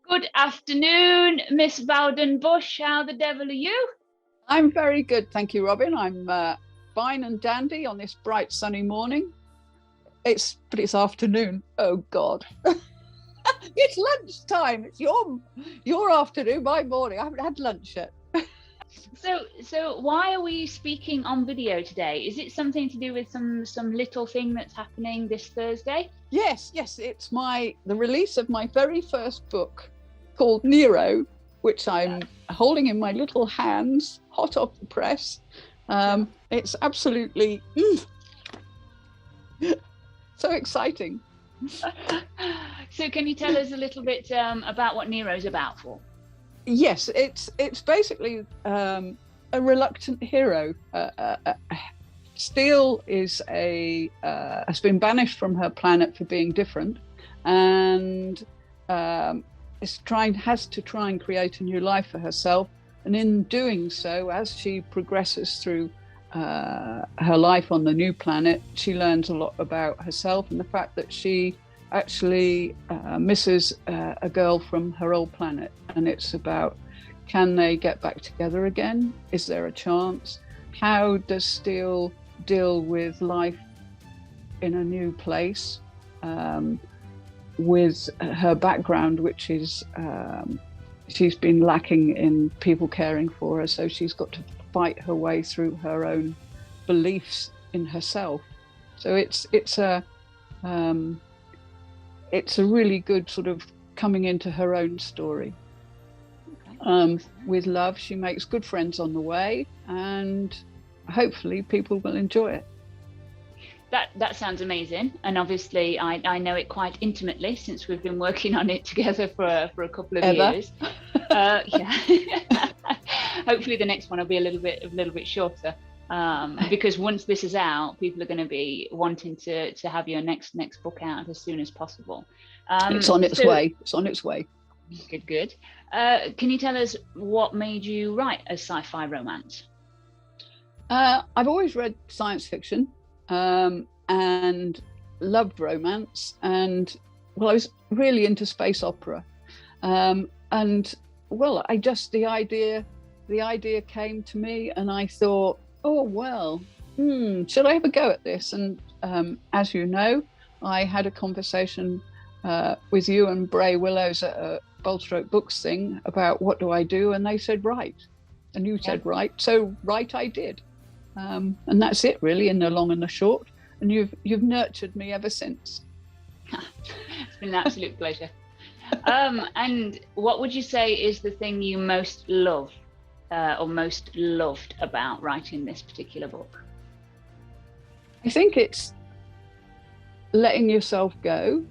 Good afternoon, Miss Valden Bush. How the devil are you? I'm very good, thank you, Robyn. I'm fine and dandy on this bright sunny morning. But it's afternoon. Oh God, it's lunchtime. It's your afternoon, my morning. I haven't had lunch yet. So why are we speaking on video today? Is it something to do with some little thing that's happening this Thursday? Yes. It's the release of my very first book called Nero, which I'm holding in my little hands, hot off the press. It's absolutely so exciting. So can you tell us a little bit about what Nero's about for? Yes, it's basically a reluctant hero. Steele is has been banished from her planet for being different, and has to try and create a new life for herself. And in doing so, as she progresses through her life on the new planet, she learns a lot about herself and the fact that she actually misses a girl from her old planet. And it's about, can they get back together again? Is there a chance? How does Steele deal with life in a new place? With her background, which is she's been lacking in people caring for her, so she's got to fight her way through her own beliefs in herself. So it's a really good sort of coming into her own story. With love, she makes good friends on the way, and hopefully people will enjoy it. That sounds amazing, and obviously I know it quite intimately since we've been working on it together for a couple of years. Yeah. Hopefully the next one will be a little bit shorter, because once this is out, people are going to be wanting to have your next book out as soon as possible. It's on its way. It's on its way. Good. Can you tell us what made you write a sci-fi romance? I've always read science fiction. And loved romance, and I was really into space opera, and the idea came to me, and I thought, should I have a go at this? And as you know, I had a conversation with you and Bray Willows at a Butterworth Books thing about what do I do, and they said write, and you said write, so write I did. And that's it really, in the long and the short, and you've nurtured me ever since. It's been an absolute pleasure. And what would you say is the thing you most love or most loved about writing this particular book? I think it's letting yourself go.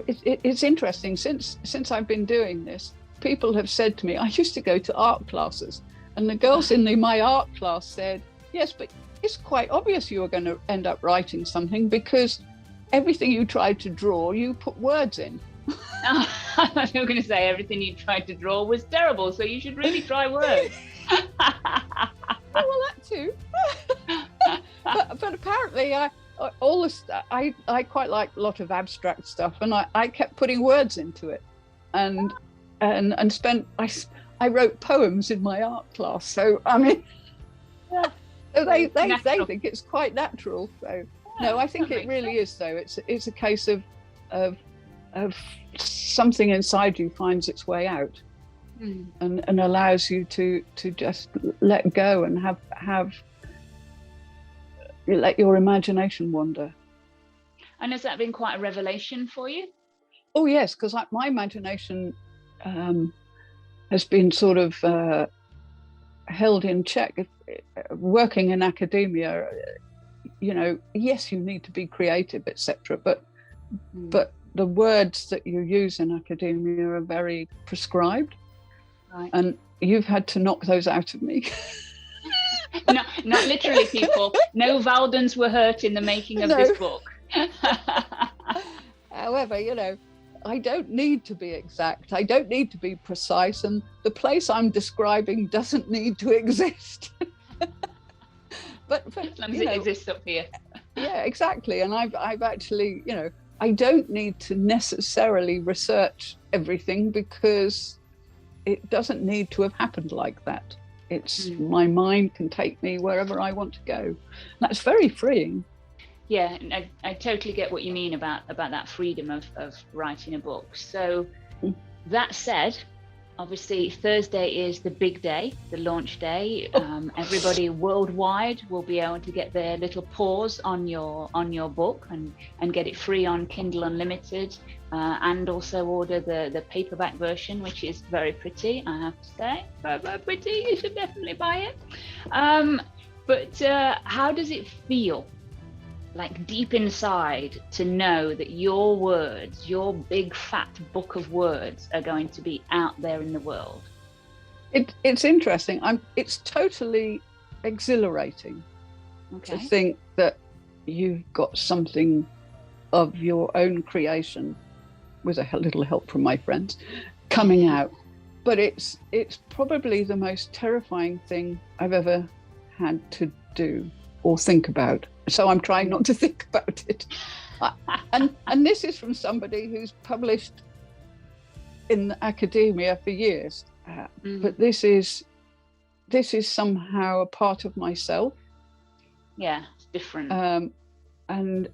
It's interesting, since I've been doing this, people have said to me, I used to go to art classes, and the girls in my art class said, yes, but it's quite obvious you were going to end up writing something, because everything you tried to draw, you put words in. I thought you were going to say everything you tried to draw was terrible, so you should really try words. Well, that too. but apparently I quite like a lot of abstract stuff, and I kept putting words into it, and I wrote poems in my art class. So I mean, so they think it's quite natural. So no, I think it really is. Though it's a case of something inside you finds its way out, and allows you to just let go and let your imagination wander. And has that been quite a revelation for you? Oh yes, because my imagination has been sort of held in check. Working in academia, yes, you need to be creative, etc. But the words that you use in academia are very prescribed, right. And you've had to knock those out of me. No, not literally, people. No Valdens were hurt in the making of this book. However, I don't need to be exact. I don't need to be precise, and the place I'm describing doesn't need to exist. but as long as it exists up here. Yeah, exactly. And I've actually, I don't need to necessarily research everything, because it doesn't need to have happened like that. It's my mind can take me wherever I want to go. That's very freeing. Yeah, I totally get what you mean about that freedom of writing a book. So that said, obviously Thursday is the big day, the launch day. Everybody worldwide will be able to get their little paws on your book and get it free on Kindle Unlimited, and also order the paperback version, which is very pretty, I have to say. Very pretty. You should definitely buy it. But how does it feel, like deep inside, to know that your words, your big fat book of words, are going to be out there in the world? It's interesting. It's totally exhilarating to think that you've got something of your own creation, with a little help from my friends, coming out. But it's probably the most terrifying thing I've ever had to do or think about. So I'm trying not to think about it. And this is from somebody who's published in academia for years. But this is somehow a part of myself. Yeah, it's different. And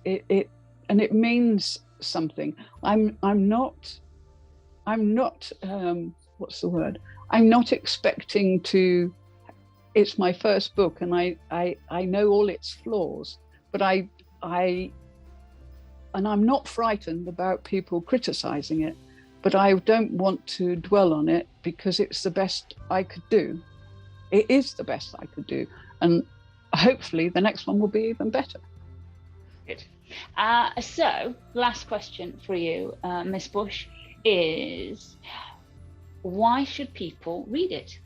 it means something. I'm not what's the word? I'm not expecting to. It's my first book, and I know all its flaws, but I'm not frightened about people criticizing it, but I don't want to dwell on it, because it's the best I could do. It is the best I could do, and hopefully the next one will be even better. Good. So last question for you, Miss Bush, is why should people read it?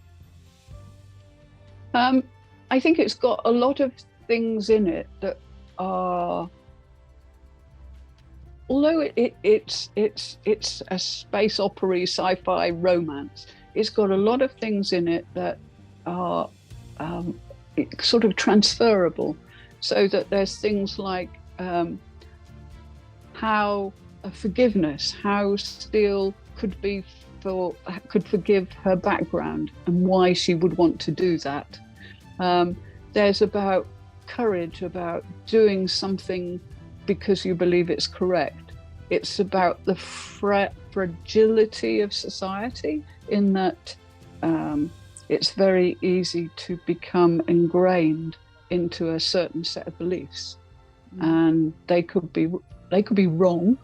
I think it's got a lot of things in it that are, although it's a space opera, sci-fi romance, it's got a lot of things in it that are sort of transferable. So that there's things like how forgiveness, how Steele could forgive her background and why she would want to do that. There's about courage, about doing something because you believe it's correct. It's about the fragility of society, in that it's very easy to become ingrained into a certain set of beliefs, and they could be wrong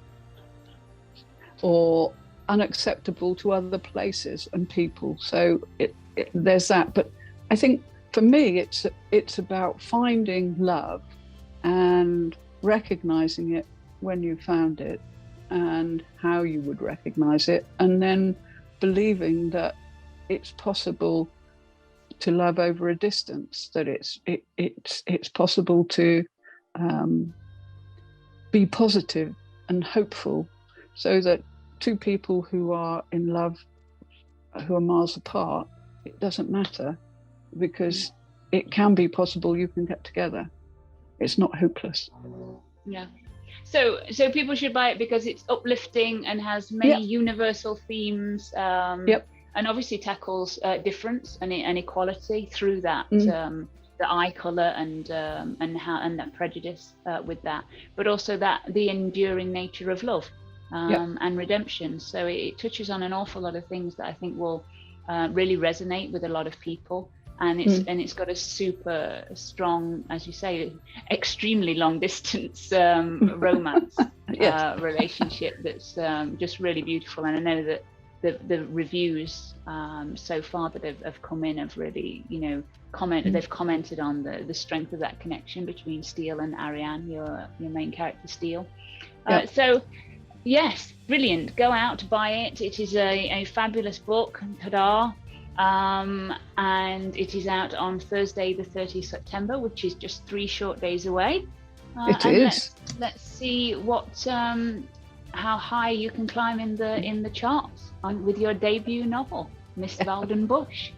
or unacceptable to other places and people. So there's that. But I think for me, it's about finding love and recognizing it when you found it, and how you would recognize it, and then believing that it's possible to love over a distance, that it's possible to be positive and hopeful, so that two people who are in love, who are miles apart, it doesn't matter, because it can be possible you can get together. It's not hopeless. Yeah. So people should buy it because it's uplifting and has many universal themes, and obviously tackles difference and equality through that, the eye color and that prejudice with that, but also that the enduring nature of love and redemption. So it touches on an awful lot of things that I think will really resonate with a lot of people. And it's got a super strong, as you say, extremely long distance romance relationship that's just really beautiful. And I know that the reviews so far that have come in have really, they've commented on the strength of that connection between Steele and Ariane, your main character Steele. So yes, brilliant. Go out to buy it. It is a fabulous book. Ta-da. And it is out on Thursday the 30th September, which is just 3 short days away. It is. Let's see what how high you can climb in the charts with your debut novel, Miss Valden Bush.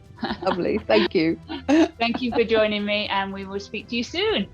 Lovely, thank you. Thank you for joining me, and we will speak to you soon.